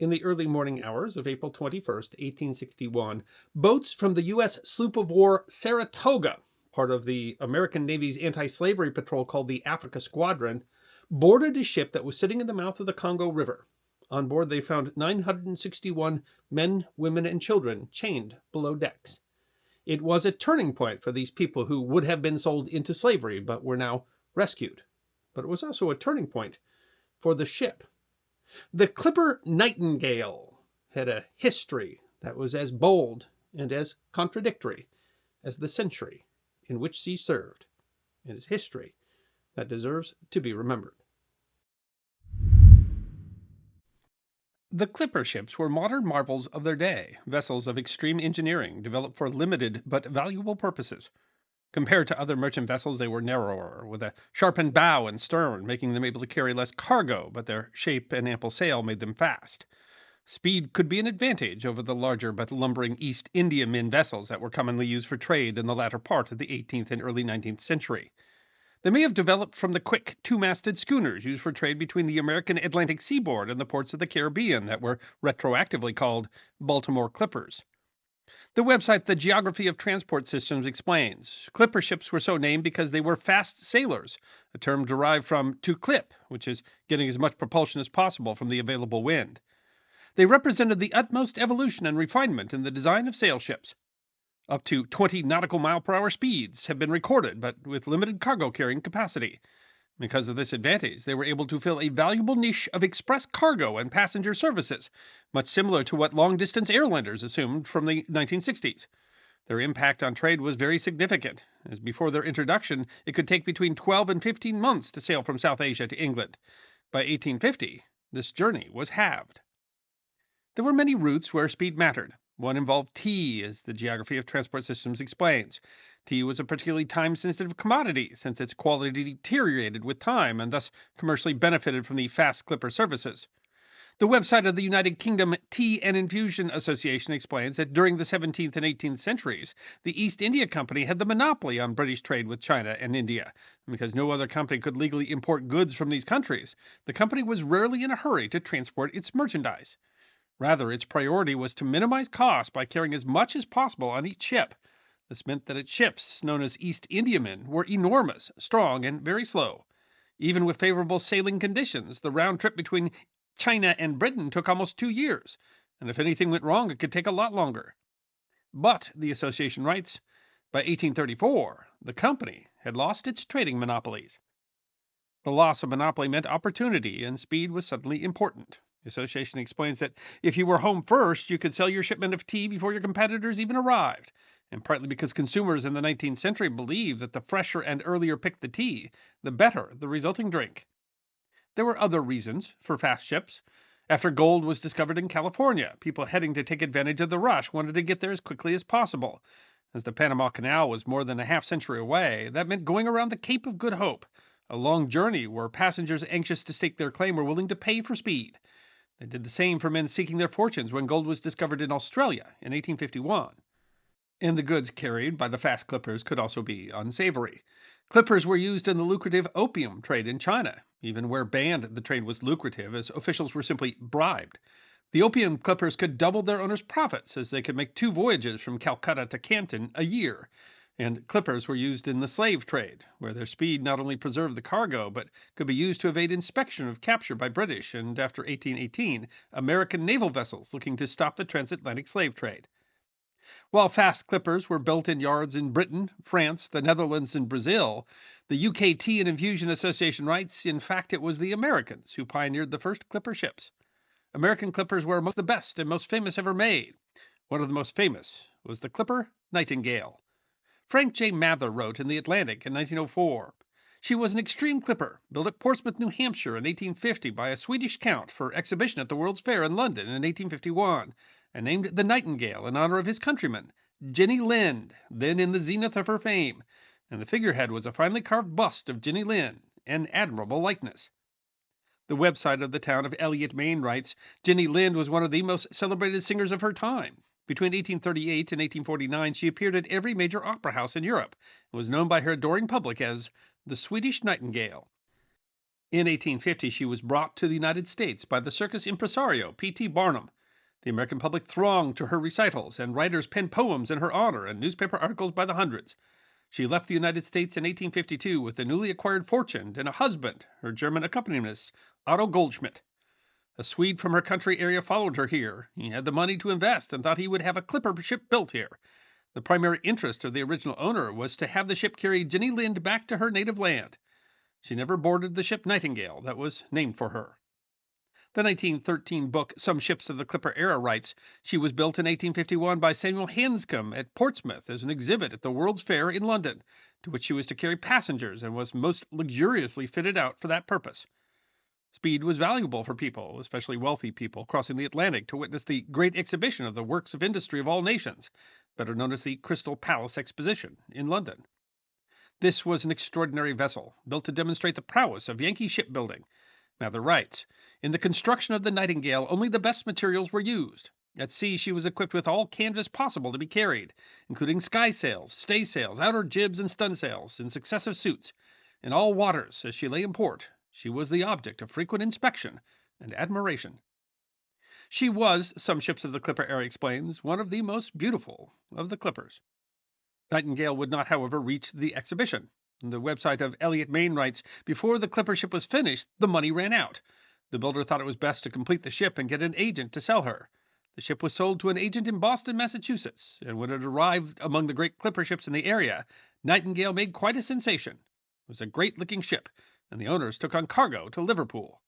In the early morning hours of April 21st, 1861, boats from the U.S. sloop of war Saratoga, part of the American Navy's anti-slavery patrol called the Africa Squadron, boarded a ship that was sitting in the mouth of the Congo River. On board, they found 961 men, women, and children chained below decks. It was a turning point for these people who would have been sold into slavery but were now rescued. But it was also a turning point for the ship. The clipper Nightingale had a history that was as bold and as contradictory as the century in which she served. It is history that deserves to be remembered. The clipper ships were modern marvels of their day, vessels of extreme engineering developed for limited but valuable purposes. Compared to other merchant vessels, they were narrower, with a sharpened bow and stern, making them able to carry less cargo, but their shape and ample sail made them fast. Speed could be an advantage over the larger but lumbering East Indiaman vessels that were commonly used for trade in the latter part of the 18th and early 19th century. They may have developed from the quick two-masted schooners used for trade between the American Atlantic seaboard and the ports of the Caribbean that were retroactively called Baltimore clippers. The website The Geography of Transport Systems explains clipper ships were so named because they were fast sailers, a term derived from to clip, which is getting as much propulsion as possible from the available wind. They represented the utmost evolution and refinement in the design of sail ships. Up to 20 nautical mile per hour speeds have been recorded, but with limited cargo carrying capacity. Because of this advantage, they were able to fill a valuable niche of express cargo and passenger services, much similar to what long-distance airliners assumed from the 1960s. Their impact on trade was very significant, as before their introduction, it could take between 12 and 15 months to sail from South Asia to England. By 1850, this journey was halved. There were many routes where speed mattered. One involved tea, as the Geography of Transport Systems explains. Tea was a particularly time-sensitive commodity, since its quality deteriorated with time and thus commercially benefited from the fast clipper services. The website of the United Kingdom Tea and Infusion Association explains that during the 17th and 18th centuries, the East India Company had the monopoly on British trade with China and India. And because no other company could legally import goods from these countries, the company was rarely in a hurry to transport its merchandise. Rather, its priority was to minimize costs by carrying as much as possible on each ship. This meant that its ships, known as East Indiamen, were enormous, strong, and very slow. Even with favorable sailing conditions, the round trip between China and Britain took almost 2 years, and if anything went wrong, it could take a lot longer. But, the association writes, by 1834, the company had lost its trading monopolies. The loss of monopoly meant opportunity, and speed was suddenly important. The association explains that if you were home first, you could sell your shipment of tea before your competitors even arrived, and partly because consumers in the 19th century believed that the fresher and earlier picked the tea, the better the resulting drink. There were other reasons for fast ships. After gold was discovered in California, people heading to take advantage of the rush wanted to get there as quickly as possible. As the Panama Canal was more than a half century away, that meant going around the Cape of Good Hope, a long journey where passengers anxious to stake their claim were willing to pay for speed. They did the same for men seeking their fortunes when gold was discovered in Australia in 1851. And the goods carried by the fast clippers could also be unsavory. Clippers were used in the lucrative opium trade in China. Even where banned, the trade was lucrative, as officials were simply bribed. The opium clippers could double their owners' profits, as they could make 2 voyages from Calcutta to Canton a year. And clippers were used in the slave trade, where their speed not only preserved the cargo, but could be used to evade inspection of capture by British and, after 1818, American naval vessels looking to stop the transatlantic slave trade. While fast clippers were built in yards in Britain, France, the Netherlands, and Brazil, the UK Tea and Infusion Association writes, in fact, it was the Americans who pioneered the first clipper ships. American clippers were most the best and most famous ever made. One of the most famous was the clipper Nightingale. Frank J. Mather wrote in The Atlantic in 1904, "She was an extreme clipper, built at Portsmouth, New Hampshire in 1850 by a Swedish count for exhibition at the World's Fair in London in 1851, and named the Nightingale in honor of his countryman, Jenny Lind, then in the zenith of her fame, and the figurehead was a finely carved bust of Jenny Lind, an admirable likeness." The website of the town of Eliot, Maine writes, Jenny Lind was one of the most celebrated singers of her time. Between 1838 and 1849, she appeared at every major opera house in Europe and was known by her adoring public as the Swedish Nightingale. In 1850, she was brought to the United States by the circus impresario P.T. Barnum. The American public thronged to her recitals, and writers penned poems in her honor and newspaper articles by the hundreds. She left the United States in 1852 with a newly acquired fortune and a husband, her German accompanist, Otto Goldschmidt. A Swede from her country area followed her here. He had the money to invest and thought he would have a clipper ship built here. The primary interest of the original owner was to have the ship carry Jenny Lind back to her native land. She never boarded the ship Nightingale that was named for her. The 1913 book Some Ships of the Clipper Era writes she was built in 1851 by Samuel Hanscom at Portsmouth as an exhibit at the World's Fair in London, to which she was to carry passengers and was most luxuriously fitted out for that purpose. Speed was valuable for people, especially wealthy people, crossing the Atlantic to witness the great exhibition of the works of industry of all nations, better known as the Crystal Palace Exposition in London. This was an extraordinary vessel, built to demonstrate the prowess of Yankee shipbuilding. Mather writes, in the construction of the Nightingale, only the best materials were used. At sea, she was equipped with all canvas possible to be carried, including skysails, staysails, outer jibs, and stunsails, in successive suits. In all waters, as she lay in port, she was the object of frequent inspection and admiration. She was, Some Ships of the Clipper Era explains, one of the most beautiful of the clippers. Nightingale would not, however, reach the exhibition. The website of Elliott Main writes, before the clipper ship was finished, the money ran out. The builder thought it was best to complete the ship and get an agent to sell her. The ship was sold to an agent in Boston, Massachusetts, and when it arrived among the great clipper ships in the area, Nightingale made quite a sensation. It was a great-looking ship, and the owners took on cargo to Liverpool.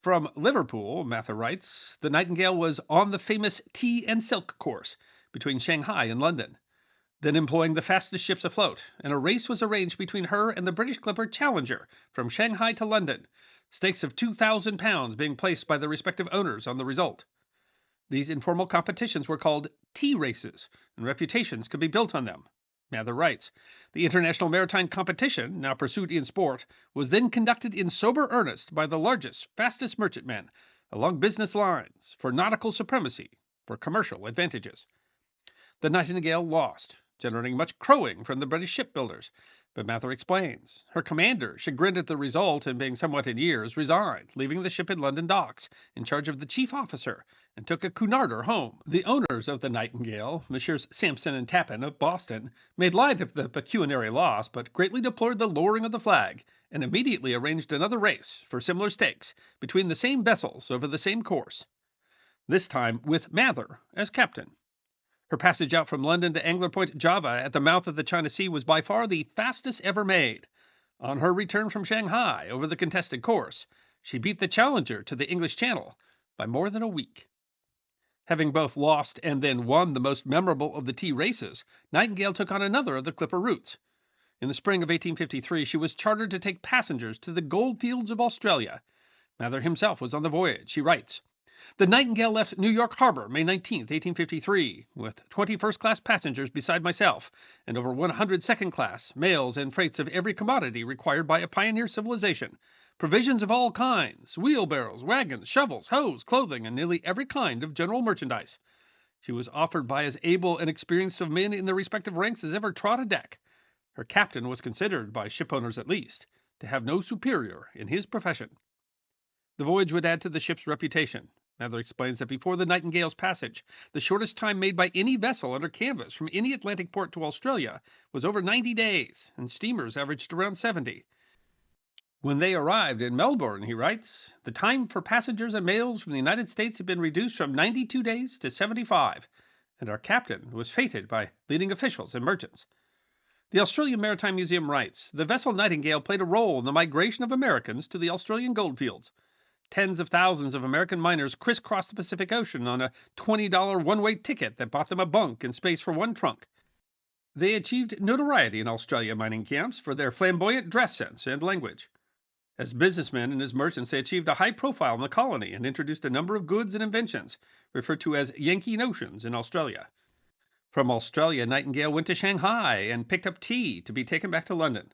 From Liverpool, Mather writes, the Nightingale was on the famous tea and silk course between Shanghai and London, then employing the fastest ships afloat, and a race was arranged between her and the British clipper Challenger from Shanghai to London, stakes of £2,000 being placed by the respective owners on the result. These informal competitions were called tea races, and reputations could be built on them. Mather writes, the international maritime competition, now pursued in sport, was then conducted in sober earnest by the largest, fastest merchantmen, along business lines, for nautical supremacy, for commercial advantages. The Nightingale lost, generating much crowing from the British shipbuilders, but Mather explains. Her commander, chagrined at the result and being somewhat in years, resigned, leaving the ship in London docks in charge of the chief officer, and took a Cunarder home. The owners of the Nightingale, Messrs. Sampson and Tappan of Boston, made light of the pecuniary loss, but greatly deplored the lowering of the flag, and immediately arranged another race for similar stakes between the same vessels over the same course, this time with Mather as captain. Her passage out from London to Angler Point, Java, at the mouth of the China Sea, was by far the fastest ever made. On her return from Shanghai over the contested course, she beat the Challenger to the English Channel by more than a week. Having both lost and then won the most memorable of the tea races, Nightingale took on another of the clipper routes. In the spring of 1853, she was chartered to take passengers to the goldfields of Australia. Mather himself was on the voyage. He writes, the Nightingale left New York Harbor May 19, 1853, with 20 first-class passengers beside myself, and over 100 second-class, mails and freights of every commodity required by a pioneer civilization, provisions of all kinds, wheelbarrows, wagons, shovels, hoes, clothing, and nearly every kind of general merchandise. She was offered by as able and experienced of men in their respective ranks as ever trod a deck. Her captain was considered, by shipowners at least, to have no superior in his profession. The voyage would add to the ship's reputation. Mather explains that before the Nightingale's passage, the shortest time made by any vessel under canvas from any Atlantic port to Australia was over 90 days, and steamers averaged around 70. When they arrived in Melbourne, he writes, the time for passengers and mails from the United States had been reduced from 92 days to 75, and our captain was feted by leading officials and merchants. The Australian Maritime Museum writes, the vessel Nightingale played a role in the migration of Americans to the Australian goldfields. Tens of thousands of American miners crisscrossed the Pacific Ocean on a $20 one-way ticket that bought them a bunk and space for one trunk. They achieved notoriety in Australia mining camps for their flamboyant dress sense and language. As businessmen and as merchants, they achieved a high profile in the colony and introduced a number of goods and inventions, referred to as Yankee notions in Australia. From Australia, Nightingale went to Shanghai and picked up tea to be taken back to London.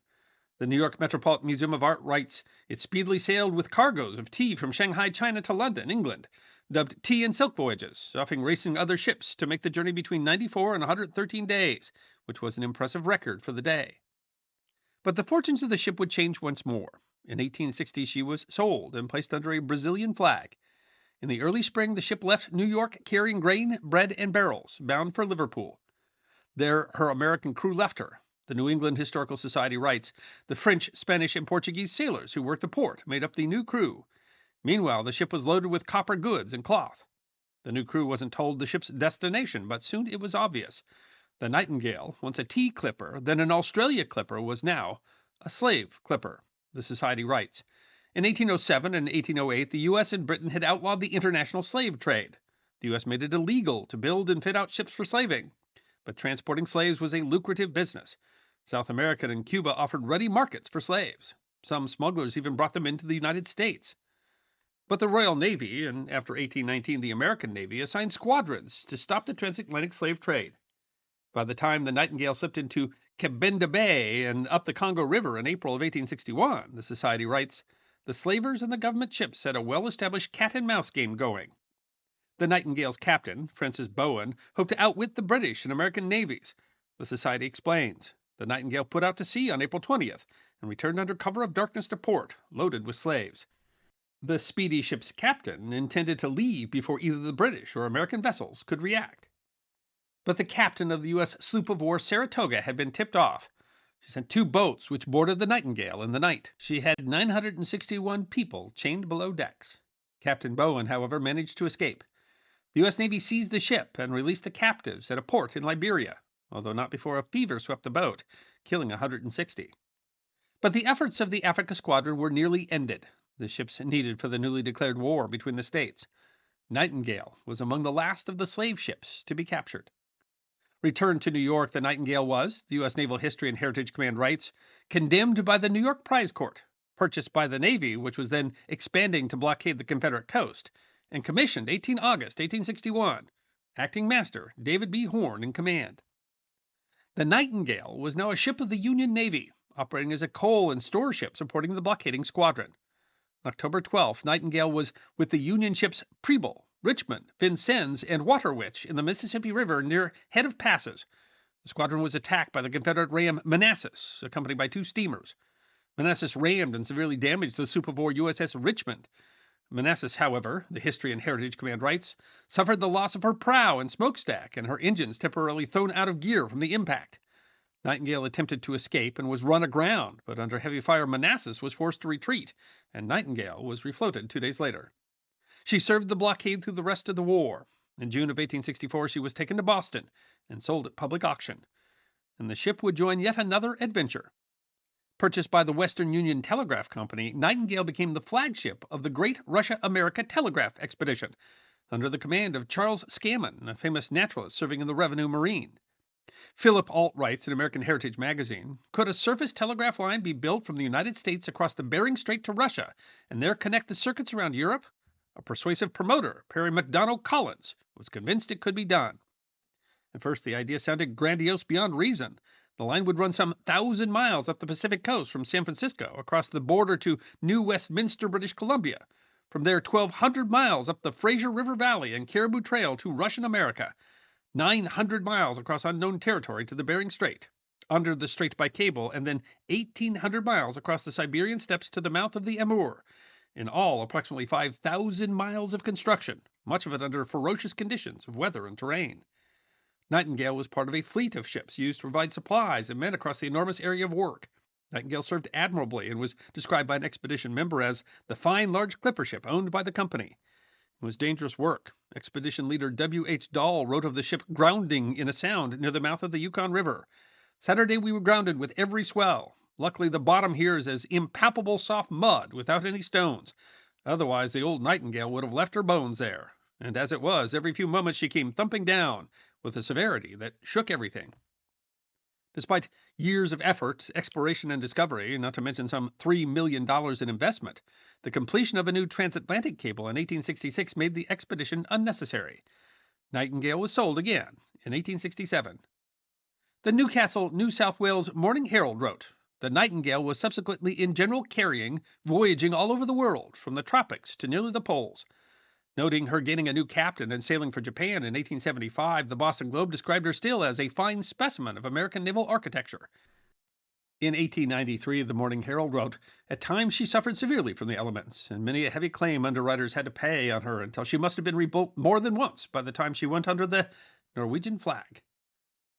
The New York Metropolitan Museum of Art writes, it speedily sailed with cargoes of tea from Shanghai, China to London, England, dubbed tea and silk voyages, often racing other ships to make the journey between 94 and 113 days, which was an impressive record for the day. But the fortunes of the ship would change once more. In 1860, she was sold and placed under a Brazilian flag. In the early spring, the ship left New York carrying grain, bread, and barrels, bound for Liverpool. There, her American crew left her. The New England Historical Society writes, the French, Spanish, and Portuguese sailors who worked the port made up the new crew. Meanwhile, the ship was loaded with copper goods and cloth. The new crew wasn't told the ship's destination, but soon it was obvious. The Nightingale, once a tea clipper, then an Australia clipper, was now a slave clipper, the Society writes. In 1807 and 1808, the U.S. and Britain had outlawed the international slave trade. The U.S. made it illegal to build and fit out ships for slaving. But transporting slaves was a lucrative business. South America and Cuba offered ready markets for slaves. Some smugglers even brought them into the United States. But the Royal Navy, and after 1819 the American Navy, assigned squadrons to stop the transatlantic slave trade. By the time the Nightingale slipped into Cabinda Bay and up the Congo River in April of 1861, the Society writes, the slavers and the government ships had a well-established cat-and-mouse game going. The Nightingale's captain, Francis Bowen, hoped to outwit the British and American navies. The Society explains, the Nightingale put out to sea on April 20th and returned under cover of darkness to port, loaded with slaves. The speedy ship's captain intended to leave before either the British or American vessels could react. But the captain of the U.S. sloop of war Saratoga had been tipped off. She sent 2 boats which boarded the Nightingale in the night. She had 961 people chained below decks. Captain Bowen, however, managed to escape. The U.S. Navy seized the ship and released the captives at a port in Liberia, although not before a fever swept the boat, killing 160. But the efforts of the Africa Squadron were nearly ended, the ships needed for the newly declared war between the states. Nightingale was among the last of the slave ships to be captured. Returned to New York, the Nightingale was, the U.S. Naval History and Heritage Command writes, condemned by the New York Prize Court, purchased by the Navy, which was then expanding to blockade the Confederate coast, and commissioned 18 August 1861, acting master David B. Horn in command. The Nightingale was now a ship of the Union Navy, operating as a coal and store ship supporting the blockading squadron. On October 12th, Nightingale was with the Union ships Preble, Richmond, Vincennes, and Water Witch in the Mississippi River near Head of Passes. The squadron was attacked by the Confederate ram Manassas, accompanied by 2 steamers. Manassas rammed and severely damaged the sloop of war USS Richmond. Manassas, however, the History and Heritage Command writes, suffered the loss of her prow and smokestack and her engines temporarily thrown out of gear from the impact. Nightingale attempted to escape and was run aground, but under heavy fire Manassas was forced to retreat, and Nightingale was refloated 2 days later. She served the blockade through the rest of the war. In June of 1864, she was taken to Boston and sold at public auction, and the ship would join yet another adventure. Purchased by the Western Union Telegraph Company, Nightingale became the flagship of the Great Russia-America Telegraph Expedition, under the command of Charles Scammon, a famous naturalist serving in the Revenue Marine. Philip Alt writes in American Heritage magazine, could a surface telegraph line be built from the United States across the Bering Strait to Russia, and there connect the circuits around Europe? A persuasive promoter, Perry McDonough Collins, was convinced it could be done. At first, the idea sounded grandiose beyond reason. The line would run some 1,000 miles up the Pacific coast from San Francisco, across the border to New Westminster, British Columbia. From there, 1,200 miles up the Fraser River Valley and Caribou Trail to Russian America. 900 miles across unknown territory to the Bering Strait, under the strait by cable, and then 1,800 miles across the Siberian steppes to the mouth of the Amur. In all, approximately 5,000 miles of construction, much of it under ferocious conditions of weather and terrain. Nightingale was part of a fleet of ships used to provide supplies and men across the enormous area of work. Nightingale served admirably and was described by an expedition member as the fine large clipper ship owned by the company. It was dangerous work. Expedition leader W.H. Dahl wrote of the ship grounding in a sound near the mouth of the Yukon River. Saturday we were grounded with every swell. Luckily the bottom here is as impalpable soft mud without any stones. Otherwise the old Nightingale would have left her bones there. And as it was, every few moments she came thumping down with a severity that shook everything. Despite years of effort, exploration, and discovery, not to mention some $3 million in investment, the completion of a new transatlantic cable in 1866 made the expedition unnecessary. Nightingale was sold again in 1867. The Newcastle, New South Wales Morning Herald wrote, the Nightingale was subsequently in general carrying, voyaging all over the world, from the tropics to nearly the poles. Noting her gaining a new captain and sailing for Japan in 1875, the Boston Globe described her still as a fine specimen of American naval architecture. In 1893, the Morning Herald wrote, "At times she suffered severely from the elements, and many a heavy claim underwriters had to pay on her until she must have been rebuilt more than once by the time she went under the Norwegian flag.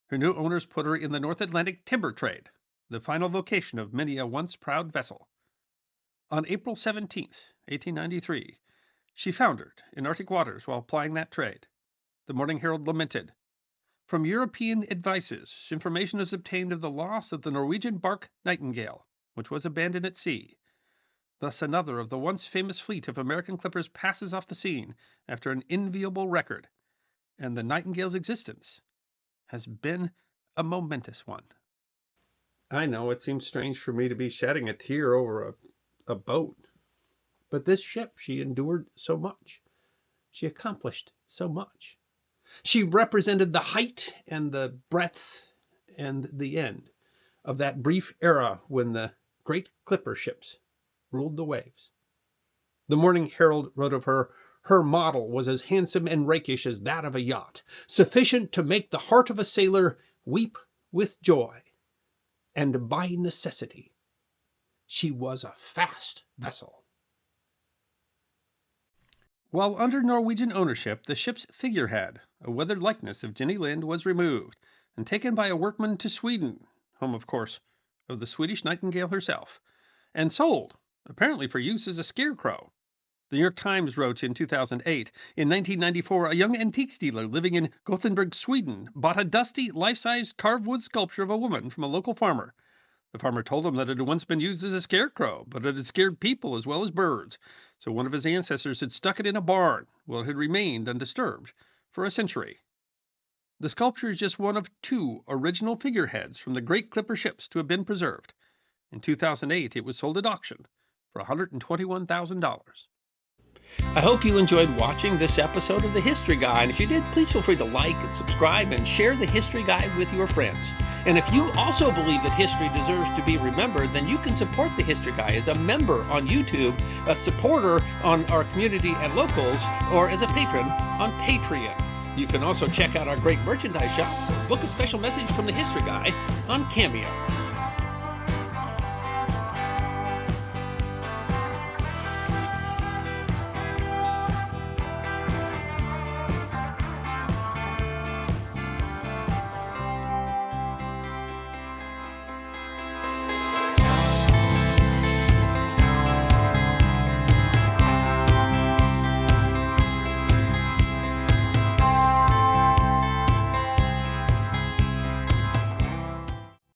Her new owners put her in the North Atlantic timber trade, the final vocation of many a once proud vessel. On April 17th, 1893, she foundered in Arctic waters while plying that trade. The Morning Herald lamented, from European advices, information is obtained of the loss of the Norwegian bark Nightingale, which was abandoned at sea. Thus another of the once famous fleet of American clippers passes off the scene after an enviable record, and the Nightingale's existence has been a momentous one." I know it seems strange for me to be shedding a tear over a boat, but this ship, she endured so much. She accomplished so much. She represented the height and the breadth and the end of that brief era when the great clipper ships ruled the waves. The Morning Herald wrote of her, "Her model was as handsome and rakish as that of a yacht, sufficient to make the heart of a sailor weep with joy. And by necessity, she was a fast vessel." While under Norwegian ownership, the ship's figurehead, a weathered likeness of Jenny Lind, was removed and taken by a workman to Sweden, home, of course, of the Swedish Nightingale herself, and sold, apparently for use as a scarecrow. The New York Times wrote in 2008, in 1994, a young antiques dealer living in Gothenburg, Sweden, bought a dusty, life-size carved wood sculpture of a woman from a local farmer. The farmer told him that it had once been used as a scarecrow, but it had scared people as well as birds, so one of his ancestors had stuck it in a barn, where it had remained undisturbed for a century. The sculpture is just one of 2 original figureheads from the great clipper ships to have been preserved. In 2008, it was sold at auction for $121,000. I hope you enjoyed watching this episode of The History Guy, and if you did, please feel free to like and subscribe and share The History Guy with your friends. And if you also believe that history deserves to be remembered, then you can support The History Guy as a member on YouTube, a supporter on our community and locals, or as a patron on Patreon. You can also check out our great merchandise shop or book a special message from The History Guy on Cameo.